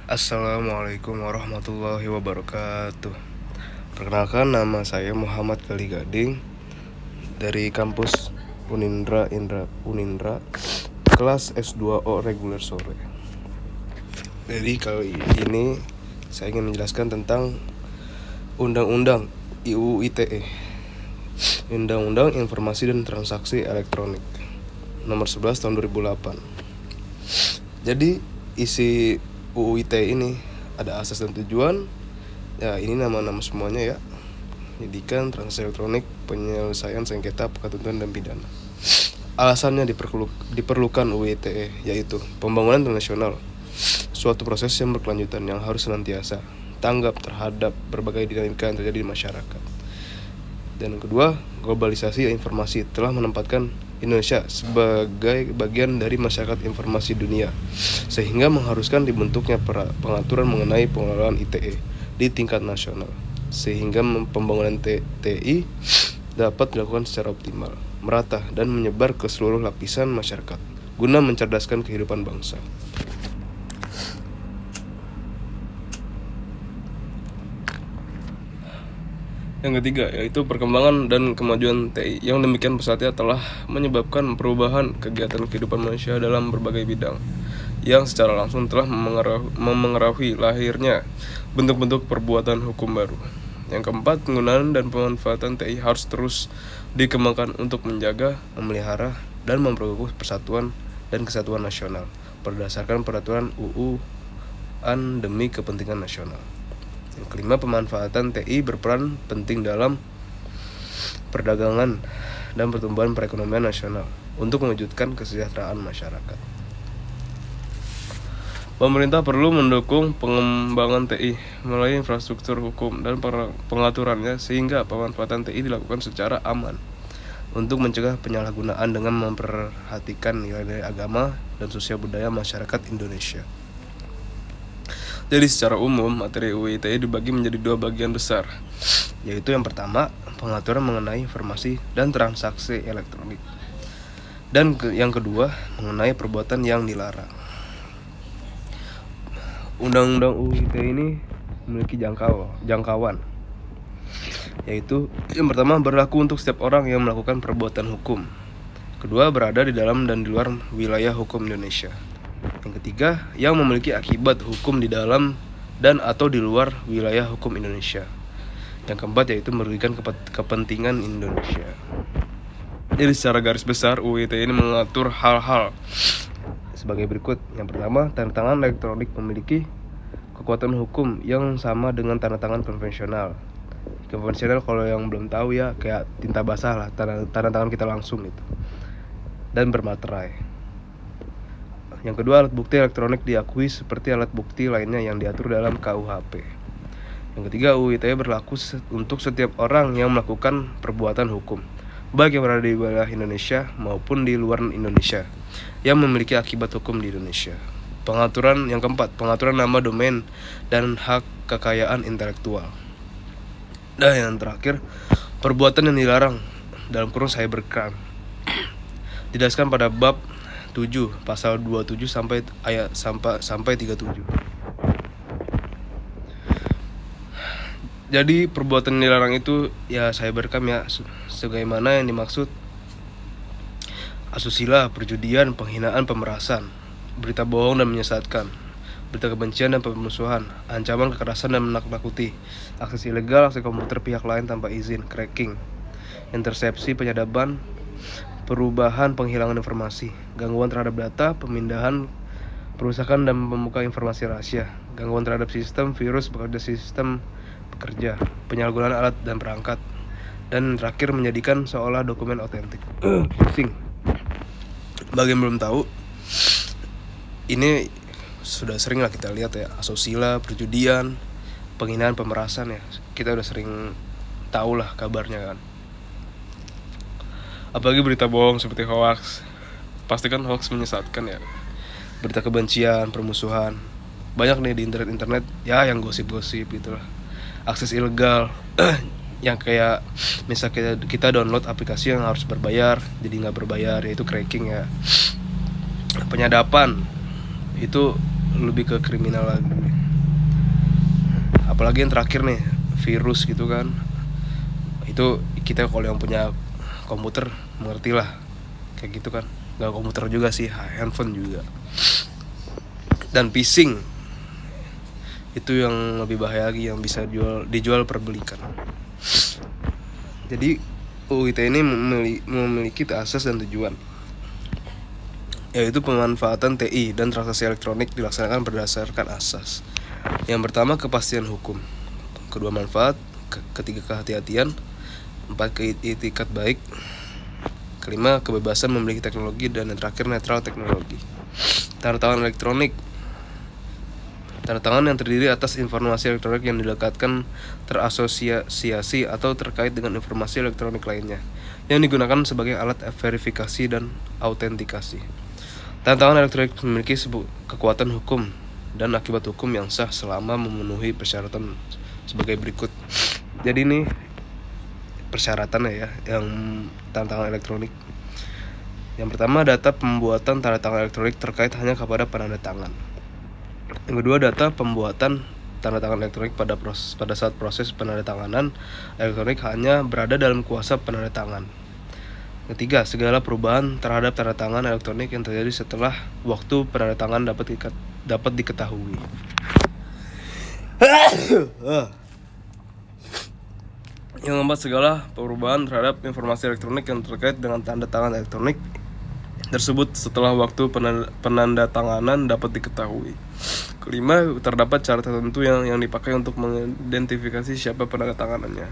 Assalamualaikum warahmatullahi wabarakatuh. Perkenalkan, nama saya Muhammad Gali Gading dari kampus Unindra, kelas S2O reguler sore. Jadi kali ini saya ingin menjelaskan tentang Undang-Undang UU ITE, Undang-Undang Informasi dan Transaksi Elektronik Nomor 11 tahun 2008. Jadi isi UU ITE ini ada asas dan tujuan. Ya, ini nama-nama semuanya ya. Pendidikan, transaksi elektronik, penyelesaian sengketa, ketentuan dan pidana. Alasannya diperlukan UU ITE, yaitu pembangunan nasional, suatu proses yang berkelanjutan yang harus senantiasa tanggap terhadap berbagai dinamika yang terjadi di masyarakat. Dan yang kedua, globalisasi informasi telah menempatkan Indonesia sebagai bagian dari masyarakat informasi dunia, sehingga mengharuskan dibentuknya pengaturan mengenai pengelolaan ITE di tingkat nasional, sehingga pembangunan TI dapat dilakukan secara optimal, merata, dan menyebar ke seluruh lapisan masyarakat, guna mencerdaskan kehidupan bangsa. Yang ketiga, yaitu perkembangan dan kemajuan TI yang demikian pesatnya telah menyebabkan perubahan kegiatan kehidupan manusia dalam berbagai bidang, yang secara langsung telah memengaruhi lahirnya bentuk-bentuk perbuatan hukum baru. Yang keempat, penggunaan dan pemanfaatan TI harus terus dikembangkan untuk menjaga, memelihara, dan memperkuat persatuan dan kesatuan nasional berdasarkan peraturan UU-an demi kepentingan nasional. Yang kelima, pemanfaatan TI berperan penting dalam perdagangan dan pertumbuhan perekonomian nasional untuk mewujudkan kesejahteraan masyarakat. Pemerintah perlu mendukung pengembangan TI melalui infrastruktur hukum dan pengaturannya, sehingga pemanfaatan TI dilakukan secara aman untuk mencegah penyalahgunaan dengan memperhatikan nilai-nilai agama dan sosial budaya masyarakat Indonesia. Jadi secara umum, materi UU ITE dibagi menjadi dua bagian besar, yaitu yang pertama, pengaturan mengenai informasi dan transaksi elektronik, dan yang kedua, mengenai perbuatan yang dilarang. Undang-undang UU ITE ini memiliki jangkauan, yaitu yang pertama, berlaku untuk setiap orang yang melakukan perbuatan hukum. Kedua, berada di dalam dan di luar wilayah hukum Indonesia. Yang ketiga, yang memiliki akibat hukum di dalam dan atau di luar wilayah hukum Indonesia. Yang keempat, yaitu merugikan kepentingan Indonesia. Jadi secara garis besar, UU ITE ini mengatur hal-hal sebagai berikut. Yang pertama, tanda tangan elektronik memiliki kekuatan hukum yang sama dengan tanda tangan konvensional. Konvensional, kalau yang belum tahu ya, kayak tinta basah lah, tanda tangan kita langsung gitu, dan bermaterai. Yang kedua, alat bukti elektronik diakui seperti alat bukti lainnya yang diatur dalam KUHP. Yang ketiga, UU ITE berlaku untuk setiap orang yang melakukan perbuatan hukum, baik yang berada di wilayah Indonesia maupun di luar Indonesia, yang memiliki akibat hukum di Indonesia. Pengaturan yang keempat, pengaturan nama domain dan hak kekayaan intelektual. Dan yang terakhir, perbuatan yang dilarang dalam kurung cybercrime didasarkan pada bab 7 pasal 27 sampai 37. Jadi perbuatan dilarang itu ya cybercrime ya, sebagaimana yang dimaksud: asusila, perjudian, penghinaan, pemerasan, berita bohong dan menyesatkan, berita kebencian dan pemusuhan, ancaman kekerasan dan menakut-nakuti, akses ilegal akses komputer pihak lain tanpa izin, cracking, intersepsi, penyadapan, perubahan, penghilangan informasi, gangguan terhadap data, pemindahan, perusakan dan membuka informasi rahasia, gangguan terhadap sistem, virus, sistem bekerja, penyalahgunaan alat dan perangkat, dan terakhir, menjadikan seolah dokumen otentik. Pusing. Bagi yang belum tahu, ini sudah sering lah kita lihat ya, asusila, perjudian, penghinaan, pemerasan ya, kita udah sering tahu lah kabarnya kan. Apalagi berita bohong seperti hoax, pasti kan hoax menyesatkan ya. Berita kebencian, permusuhan, banyak nih di internet ya yang gosip-gosip gitulah. Akses ilegal yang kayak misal kita download aplikasi yang harus berbayar jadi nggak berbayar, yaitu cracking ya. Penyadapan itu lebih ke kriminal lagi. apalagi yang terakhir nih, virus gitu kan. Itu kita kalau yang punya komputer mengerti lah kayak gitu kan. Nggak komputer juga sih, handphone juga. Dan phishing itu yang lebih bahaya lagi, yang bisa dijual perbelikan. Jadi UU ITE ini memiliki asas dan tujuan, yaitu pemanfaatan TI dan transaksi elektronik dilaksanakan berdasarkan asas. Yang pertama, kepastian hukum. Kedua, manfaat. Ketiga, kehati-hatian. 4, etikat baik. Kelima, kebebasan memiliki teknologi. Dan yang terakhir, netral teknologi. Tanda tangan elektronik. Tanda tangan yang terdiri atas informasi elektronik yang dilekatkan, terasosiasi atau terkait dengan informasi elektronik lainnya, yang digunakan sebagai alat verifikasi dan autentikasi. Tanda tangan elektronik memiliki kekuatan hukum dan akibat hukum yang sah selama memenuhi persyaratan sebagai berikut. Jadi ini persyaratannya ya, yang tanda tangan elektronik. Yang pertama, data pembuatan tanda tangan elektronik terkait hanya kepada penanda tangan. Yang kedua, data pembuatan tanda tangan elektronik pada saat proses penandatanganan elektronik hanya berada dalam kuasa penanda tangan. Ketiga, segala perubahan terhadap tanda tangan elektronik yang terjadi setelah waktu penandatangan dapat diketahui. Yang keempat, segala perubahan terhadap informasi elektronik yang terkait dengan tanda tangan elektronik tersebut setelah waktu penandatanganan dapat diketahui. Kelima, terdapat cara tertentu yang dipakai untuk mengidentifikasi siapa penanda tanganannya.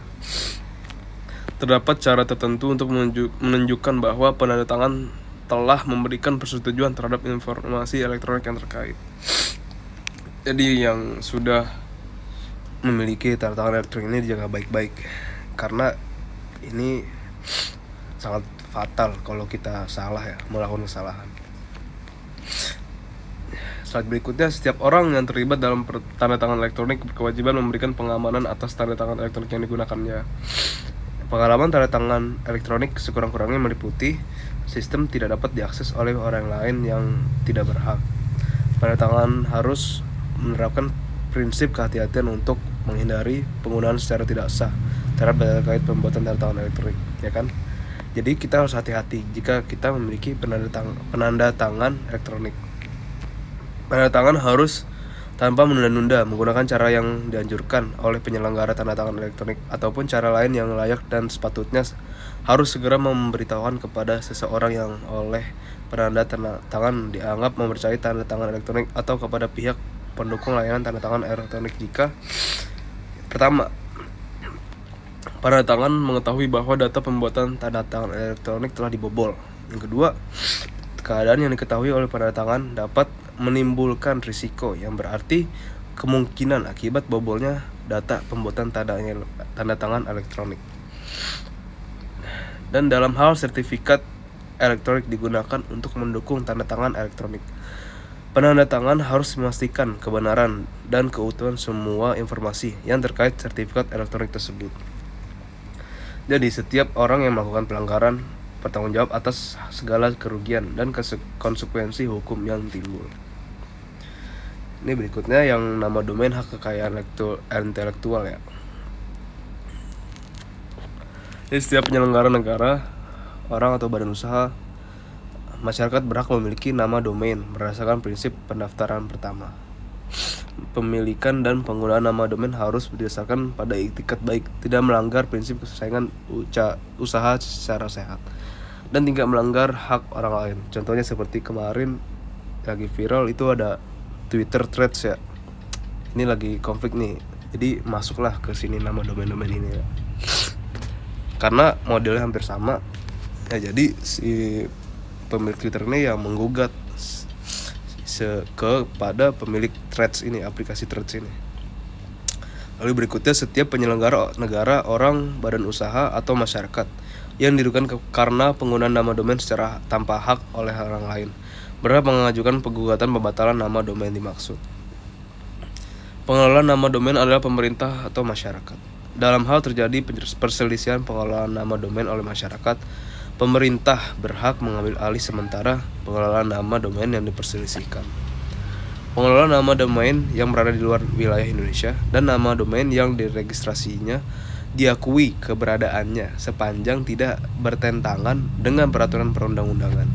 Terdapat cara tertentu untuk menunjukkan bahwa penanda tangan telah memberikan persetujuan terhadap informasi elektronik yang terkait. Jadi yang sudah memiliki tanda tangan elektronik ini dijaga baik-baik, karena ini sangat fatal kalau kita salah ya, melakukan kesalahan. Slide berikutnya, setiap orang yang terlibat dalam tanda tangan elektronik berkewajiban memberikan pengamanan atas tanda tangan elektronik yang digunakannya. Pengalaman tanda tangan elektronik sekurang-kurangnya meliputi sistem tidak dapat diakses oleh orang lain yang tidak berhak. Tanda tangan harus menerapkan prinsip kehati-hatian untuk menghindari penggunaan secara tidak sah terkait pembuatan tanda tangan elektronik, ya kan? Jadi kita harus hati-hati jika kita memiliki penanda tangan elektronik. Penanda tangan harus tanpa menunda-nunda, menggunakan cara yang dianjurkan oleh penyelenggara tanda tangan elektronik ataupun cara lain yang layak, dan sepatutnya harus segera memberitahukan kepada seseorang yang oleh penanda tanda tangan dianggap mempercayai tanda tangan elektronik atau kepada pihak pendukung layanan tanda tangan elektronik jika pertama, penanda tangan mengetahui bahwa data pembuatan tanda tangan elektronik telah dibobol. Yang kedua, keadaan yang diketahui oleh penanda tangan dapat menimbulkan risiko yang berarti kemungkinan akibat bobolnya data pembuatan tanda tangan elektronik. Dan dalam hal sertifikat elektronik digunakan untuk mendukung tanda tangan elektronik, penanda tangan harus memastikan kebenaran dan keutuhan semua informasi yang terkait sertifikat elektronik tersebut. Jadi setiap orang yang melakukan pelanggaran bertanggung jawab atas segala kerugian dan konsekuensi hukum yang timbul. Ini berikutnya yang nama domain hak kekayaan intelektual ya. Jadi setiap penyelenggara negara, orang atau badan usaha, masyarakat berhak memiliki nama domain berdasarkan prinsip pendaftaran pertama. Pemilikan dan penggunaan nama domain harus berdasarkan pada etikat baik, tidak melanggar prinsip kesayangan usaha secara sehat, dan tidak melanggar hak orang lain. Contohnya seperti kemarin lagi viral itu ada Twitter threads ya. Ini lagi konflik nih. Jadi masuklah ke sini nama domain-domain ini ya. Karena modelnya hampir sama. Ya jadi si pemilik Twitter ini yang menggugat kepada pemilik threads ini, aplikasi threads ini. Lalu berikutnya, setiap penyelenggara negara, orang, badan usaha atau masyarakat yang dirugikan karena penggunaan nama domain secara tanpa hak oleh orang lain berhak mengajukan penggugatan pembatalan nama domain dimaksud. Pengelola nama domain adalah pemerintah atau masyarakat. Dalam hal terjadi perselisihan pengelolaan nama domain oleh masyarakat, pemerintah berhak mengambil alih sementara pengelolaan nama domain yang diperselisihkan. pengelola nama domain yang berada di luar wilayah Indonesia, dan nama domain yang diregistrasinya diakui keberadaannya sepanjang tidak bertentangan dengan peraturan perundang-undangan,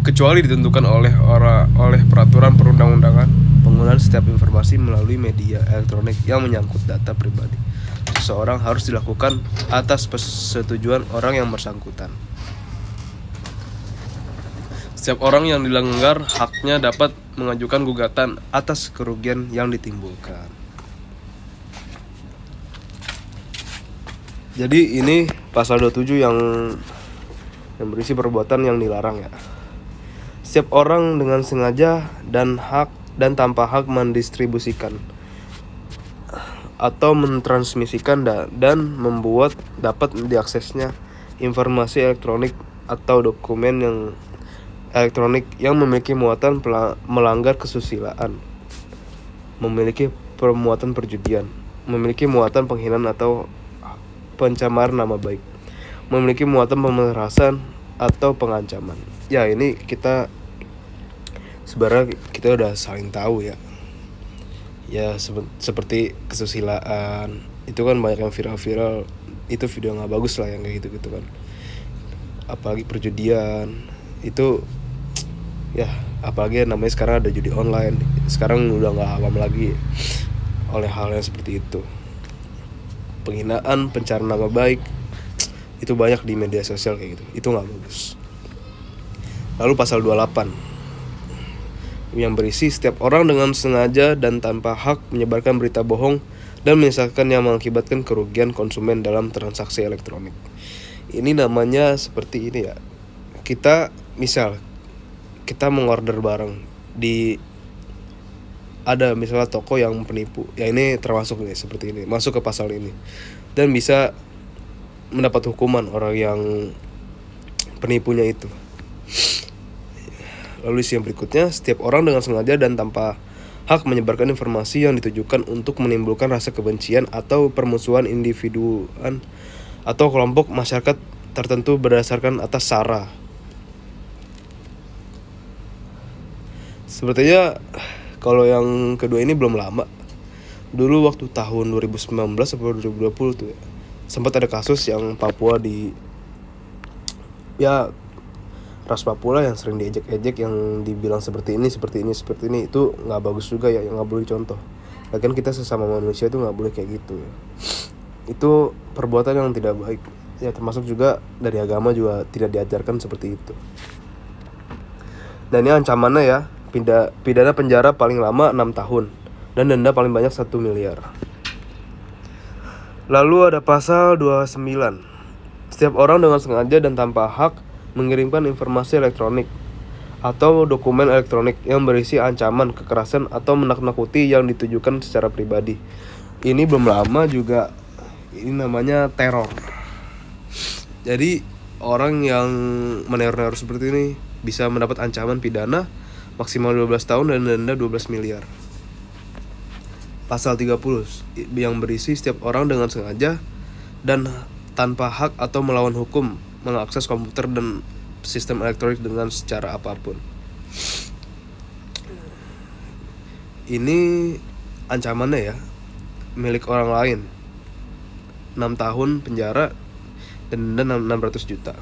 kecuali ditentukan oleh peraturan perundang-undangan. Penggunaan setiap informasi melalui media elektronik yang menyangkut data pribadi seseorang harus dilakukan atas persetujuan orang yang bersangkutan. Setiap orang yang dilanggar haknya dapat mengajukan gugatan atas kerugian yang ditimbulkan. Jadi ini pasal 27 yang berisi perbuatan yang dilarang ya. Setiap orang dengan sengaja dan tanpa hak mendistribusikan atau mentransmisikan dan membuat dapat diaksesnya informasi elektronik atau dokumen yang elektronik yang memiliki muatan melanggar kesusilaan, memiliki permuatan perjudian, memiliki muatan penghinaan atau pencemaran nama baik, memiliki muatan pemerasan atau pengancaman. Ya ini sebenarnya kita udah saling tahu ya. Ya seperti kesusilaan itu kan banyak yang viral, itu video nggak bagus lah yang kayak gitu kan. Apalagi perjudian itu ya, apalagi namanya sekarang ada judi online. Sekarang udah nggak awam lagi oleh hal yang seperti itu. Penghinaan, pencemaran nama baik itu banyak di media sosial kayak gitu. Itu nggak bagus. Lalu pasal 28 yang berisi setiap orang dengan sengaja dan tanpa hak menyebarkan berita bohong dan menyesalkan yang mengakibatkan kerugian konsumen dalam transaksi elektronik. Ini namanya seperti ini ya. Kita mengorder barang ada misalnya toko yang penipu. Ya ini termasuk nih seperti ini, masuk ke pasal ini. Dan bisa mendapat hukuman orang yang penipunya itu. Lalu isi yang berikutnya, setiap orang dengan sengaja dan tanpa hak menyebarkan informasi yang ditujukan untuk menimbulkan rasa kebencian atau permusuhan individuan atau kelompok masyarakat tertentu berdasarkan atas sara. Sepertinya kalau yang kedua ini belum lama. Dulu waktu tahun 2019 atau 2020 tuh ya, sempat ada kasus yang Papua ras Papua yang sering diejek-ejek, yang dibilang seperti ini itu nggak bagus juga ya, yang nggak boleh contoh. Lagian kita sesama manusia itu nggak boleh kayak gitu ya. Itu perbuatan yang tidak baik ya, termasuk juga dari agama juga tidak diajarkan seperti itu. Dan ini ancamannya ya, pidana penjara paling lama 6 tahun dan denda paling banyak 1 miliar. Lalu ada pasal 29. Setiap orang dengan sengaja dan tanpa hak mengirimkan informasi elektronik atau dokumen elektronik yang berisi ancaman, kekerasan atau menakut-nakuti yang ditujukan secara pribadi. Ini belum lama juga, ini namanya teror. Jadi orang yang meneror seperti ini bisa mendapat ancaman pidana maksimal 12 tahun dan denda 12 miliar. Pasal 30 yang berisi setiap orang dengan sengaja dan tanpa hak atau melawan hukum mengakses komputer dan sistem elektronik dengan secara apapun. Ini ancamannya ya, milik orang lain 6 tahun penjara dan denda 600 juta.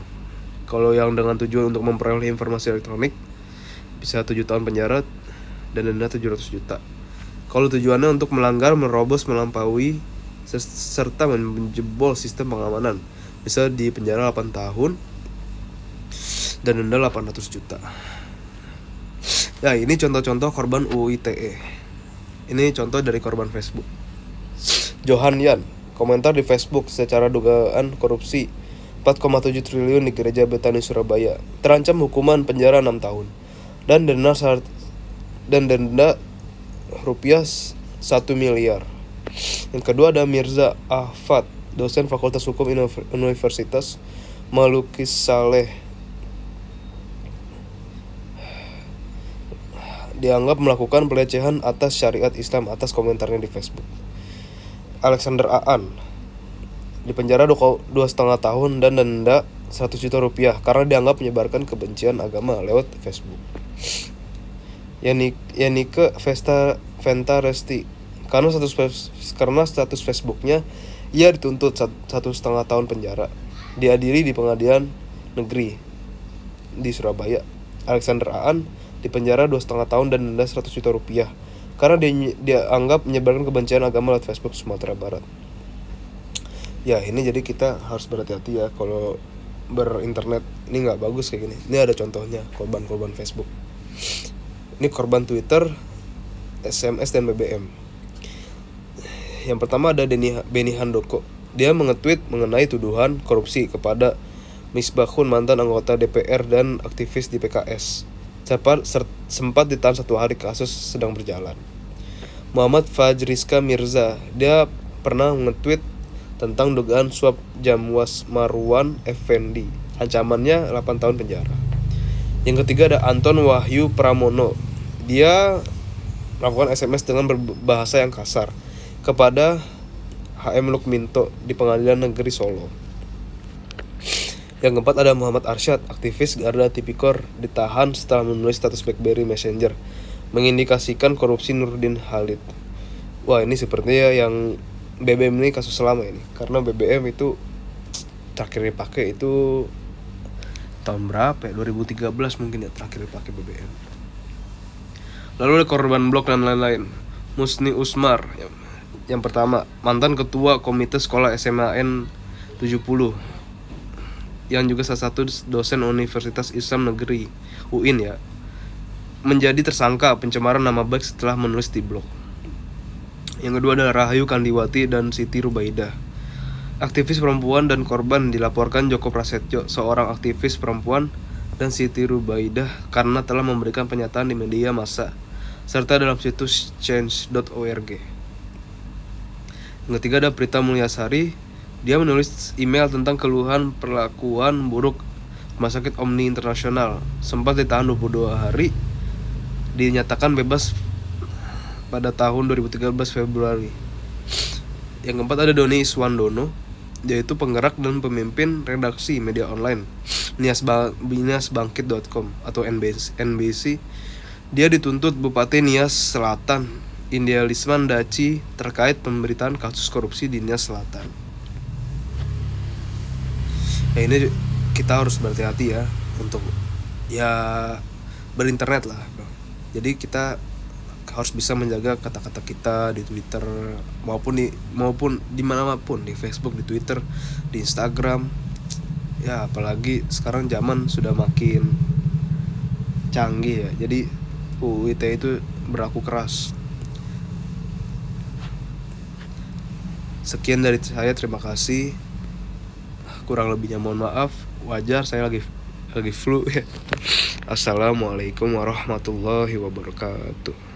Kalau yang dengan tujuan untuk memperoleh informasi elektronik bisa 7 tahun penjara dan denda 700 juta. Kalau tujuannya untuk melanggar, menerobos, melampaui serta menjebol sistem pengamanan, bisa di penjara 8 tahun dan denda 800 juta. Ya ini contoh-contoh korban UU ITE. Ini contoh dari korban Facebook. Johan Yan, komentar di Facebook secara dugaan korupsi 4,7 triliun di Gereja Betani Surabaya, terancam hukuman penjara 6 tahun dan denda rupiah 1 miliar. Yang kedua ada Mirza Ahfad, dosen Fakultas Hukum Universitas Malukis Saleh, dianggap melakukan pelecehan atas syariat Islam atas komentarnya di Facebook. Alexander Aan dipenjara 2,5 tahun dan denda 100 juta rupiah karena dianggap menyebarkan kebencian agama lewat Facebook. Yanike Venta Resti. Karena status Facebooknya, ia dituntut 1,5 tahun penjara. Dihadiri di pengadilan negeri di Surabaya. Alexander Aan dipenjara 2,5 tahun dan denda 100 juta rupiah karena dia anggap menyebarkan kebencian agama lewat Facebook Sumatera Barat. Ya ini jadi kita harus berhati-hati ya kalau berinternet. Ini nggak bagus kayak gini. Ini ada contohnya korban-korban Facebook. Ini korban Twitter, SMS dan BBM. Yang pertama ada Beni Handoko. Dia menge-tweet mengenai tuduhan korupsi kepada Misbahun, mantan anggota DPR dan aktivis di PKS. Sempat ditahan 1 hari, kasus sedang berjalan. Muhammad Fajriska Mirza, dia pernah nge-tweet tentang dugaan suap Jamwas Marwan Effendi. Ancamannya 8 tahun penjara. Yang ketiga ada Anton Wahyu Pramono. Dia melakukan SMS dengan berbahasa yang kasar kepada HM Lukminto di Pengadilan Negeri Solo. Yang keempat ada Muhammad Arsyad, aktivis Garda Tipikor, ditahan setelah menulis status BlackBerry Messenger mengindikasikan korupsi Nurdin Halid. Wah, ini sepertinya yang BBM ini kasus lama ini, karena BBM itu terakhir dipakai itu tahun berapa ya? 2013 mungkin ya terakhir dipakai BBM. Lalu ada korban blok dan lain-lain. Musni Usmar, yang pertama, mantan ketua komite sekolah SMAN 70, yang juga salah satu dosen Universitas Islam Negeri UIN ya, menjadi tersangka pencemaran nama baik setelah menulis di blog. Yang kedua adalah Rahayu Kandiwati dan Siti Rubaidah, aktivis perempuan dan korban dilaporkan Joko Prasetyo, seorang aktivis perempuan, dan Siti Rubaidah karena telah memberikan pernyataan di media massa serta dalam situs change.org. Yang ketiga ada Prita Mulyasari. Dia menulis email tentang keluhan perlakuan buruk Rumah Sakit Omni Internasional. Sempat ditahan 22 hari, dinyatakan bebas pada tahun 2013 Februari. Yang keempat ada Doni Iswandono, yaitu penggerak dan pemimpin redaksi media online niasbangkit.com atau NBC. Dia dituntut Bupati Nias Selatan India Lisman Daci terkait pemberitaan kasus korupsi di Nias Selatan. Ya ini kita harus berhati-hati ya untuk ya berinternet lah, bro. Jadi kita harus bisa menjaga kata-kata kita di Twitter maupun di manapun, di Facebook, di Twitter, di Instagram. Ya apalagi sekarang zaman sudah makin canggih ya. Jadi UU ITE itu berlaku keras. Sekian dari saya, terima kasih. Kurang lebihnya mohon maaf, wajar saya lagi flu ya. Assalamualaikum warahmatullahi wabarakatuh.